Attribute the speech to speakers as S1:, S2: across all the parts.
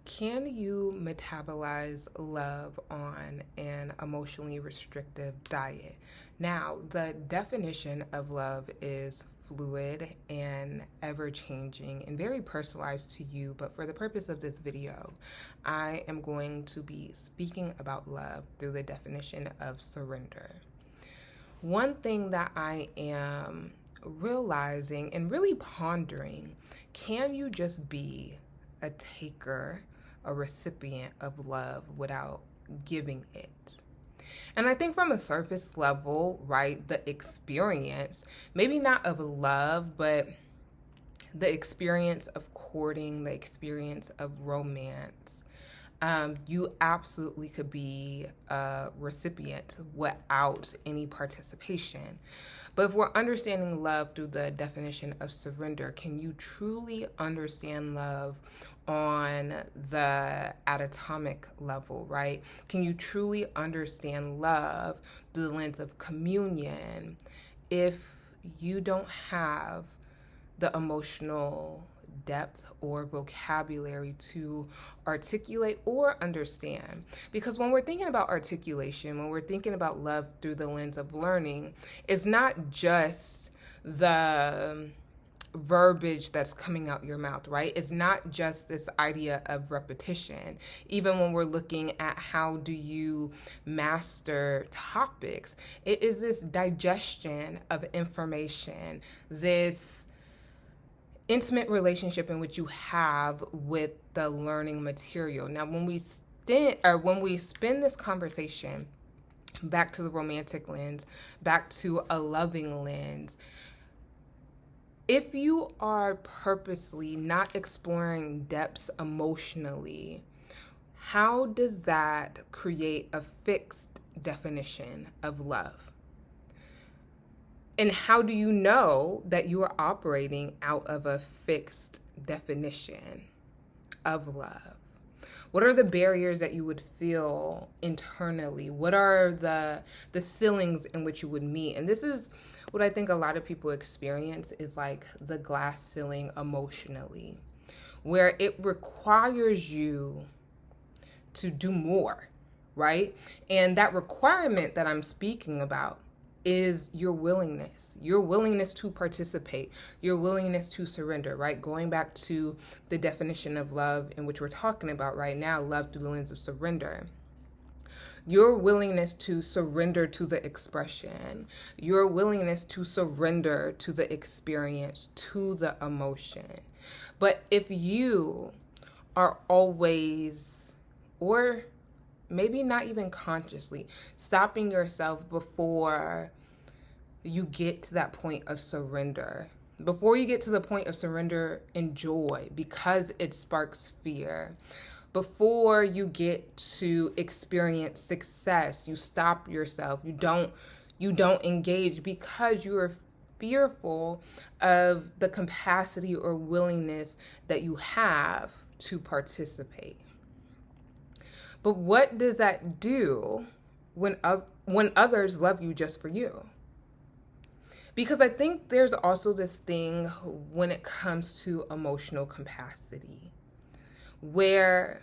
S1: Can you metabolize love on an emotionally restrictive diet? Now, the definition of love is fluid and ever changing and very personalized to you, but for the purpose of this video, I am going to be speaking about love through the definition of surrender. One thing that I am realizing and really pondering, can you just be a taker, a recipient of love without giving it? And I think from a surface level, right, the experience, maybe not of love, but the experience of courting, the experience of romance, you absolutely could be a recipient without any participation. But if we're understanding love through the definition of surrender, can you truly understand love on the atomic level, right? Can you truly understand love through the lens of communion if you don't have the emotional depth or vocabulary to articulate or understand? Because when we're thinking about articulation, when we're thinking about love through the lens of learning, it's not just the verbiage that's coming out your mouth, right? It's not just this idea of repetition. Even when we're looking at how do you master topics, it is this digestion of information, this intimate relationship in which you have with the learning material. Now, when we spin this conversation back to the romantic lens, back to a loving lens, if you are purposely not exploring depths emotionally, how does that create a fixed definition of love? And how do you know that you are operating out of a fixed definition of love? What are the barriers that you would feel internally? What are the ceilings in which you would meet? And this is what I think a lot of people experience, is like the glass ceiling emotionally, where it requires you to do more, right? And that requirement that I'm speaking about is your willingness to participate, your willingness to surrender, right? Going back to the definition of love in which we're talking about right now, love through the lens of surrender. Your willingness to surrender to the expression, your willingness to surrender to the experience, to the emotion. But if you are always, or maybe not even consciously, stopping yourself before you get to that point of surrender, before you get to the point of surrender and joy, because it sparks fear, before you get to experience success, you stop yourself, you don't engage because you are fearful of the capacity or willingness that you have to participate. But what does that do when others love you just for you? Because I think there's also this thing when it comes to emotional capacity, where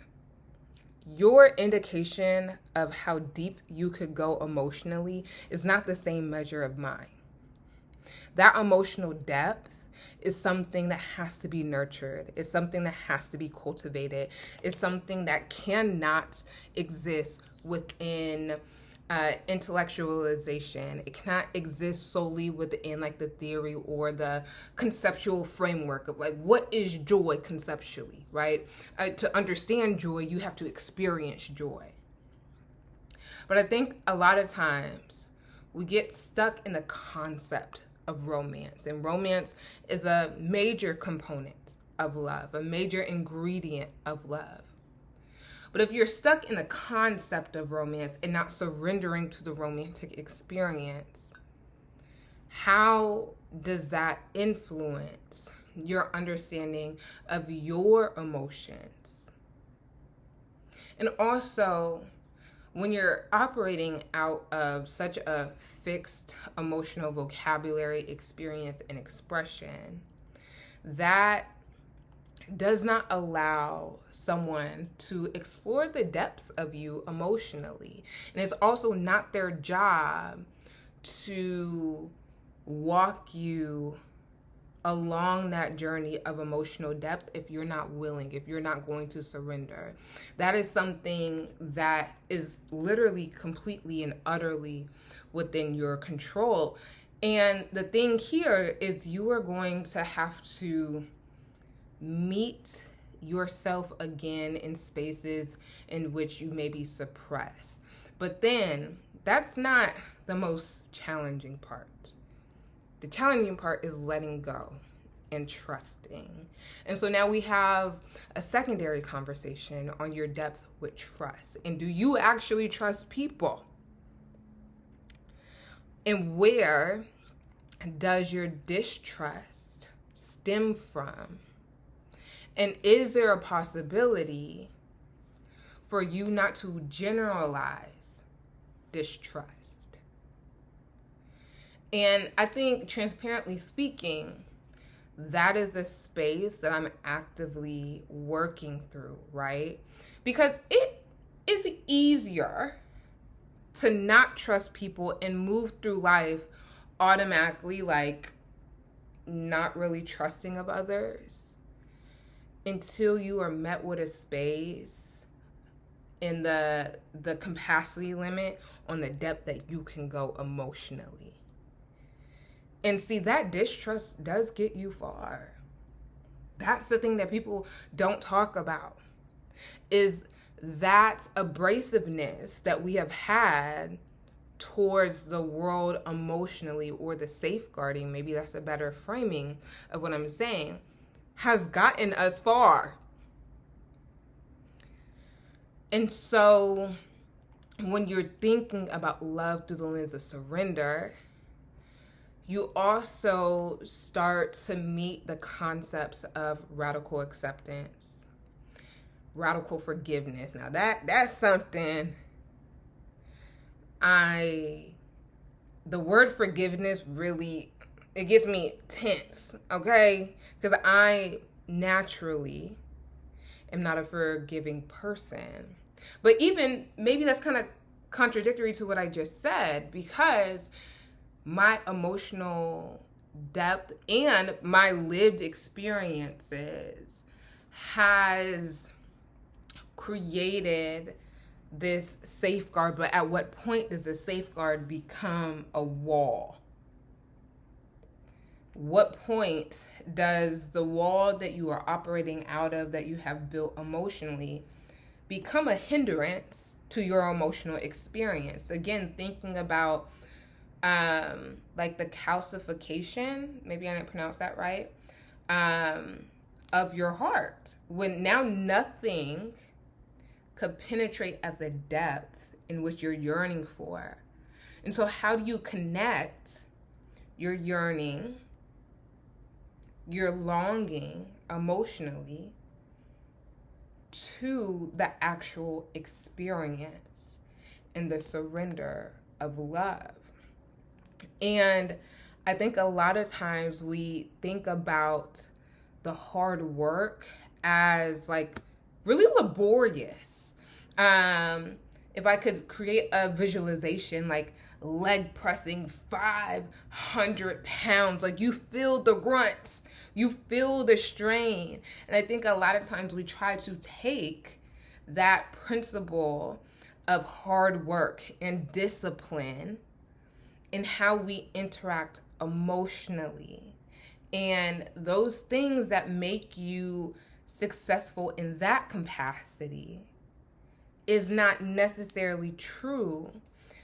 S1: your indication of how deep you could go emotionally is not the same measure of mine. That emotional depth is something that has to be nurtured. It's something that has to be cultivated. It's something that cannot exist within intellectualization. It cannot exist solely within like the theory or the conceptual framework of like, what is joy conceptually, right? To understand joy, you have to experience joy. But I think a lot of times we get stuck in the concept of romance, and romance is a major component of love, a major ingredient of love. But if you're stuck in the concept of romance and not surrendering to the romantic experience, how does that influence your understanding of your emotions? And also, when you're operating out of such a fixed emotional vocabulary, experience, and expression, that does not allow someone to explore the depths of you emotionally. And it's also not their job to walk you along that journey of emotional depth if you're not willing, if you're not going to surrender. That is something that is literally completely and utterly within your control. And the thing here is you are going to have to meet yourself again in spaces in which you may be suppressed. But then that's not the most challenging part. The challenging part is letting go and trusting. And so now we have a secondary conversation on your depth with trust. And do you actually trust people? And where does your distrust stem from? And is there a possibility for you not to generalize distrust? And I think, transparently speaking, that is a space that I'm actively working through, right? Because it is easier to not trust people and move through life automatically, like not really trusting of others, until you are met with a space in the capacity limit on the depth that you can go emotionally. And see, that distrust does get you far. That's the thing that people don't talk about, is that abrasiveness that we have had towards the world emotionally, or the safeguarding, maybe that's a better framing of what I'm saying, has gotten us far. And so when you're thinking about love through the lens of surrender, you also start to meet the concepts of radical acceptance, radical forgiveness. Now that's something the word forgiveness really, it gets me tense, okay? Because I naturally am not a forgiving person. But even maybe that's kind of contradictory to what I just said, because my emotional depth and my lived experiences has created this safeguard. But at what point does the safeguard become a wall? What point does the wall that you are operating out of, that you have built emotionally, become a hindrance to your emotional experience? Again, thinking about like the calcification, maybe I didn't pronounce that right, of your heart, when now nothing could penetrate at the depth in which you're yearning for. And so how do you connect your yearning, your longing emotionally, to the actual experience and the surrender of love? And I think a lot of times we think about the hard work as like really laborious. If I could create a visualization, like leg pressing 500 pounds, like you feel the grunts, you feel the strain. And I think a lot of times we try to take that principle of hard work and discipline in how we interact emotionally, and those things that make you successful in that capacity is not necessarily true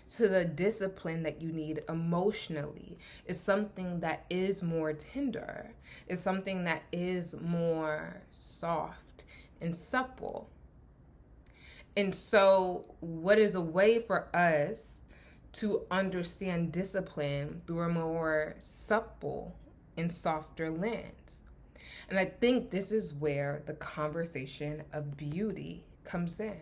S1: to the discipline that you need emotionally. It's something that is more tender. It's something that is more soft and supple. And so what is a way for us to understand discipline through a more supple and softer lens? And I think this is where the conversation of beauty comes in.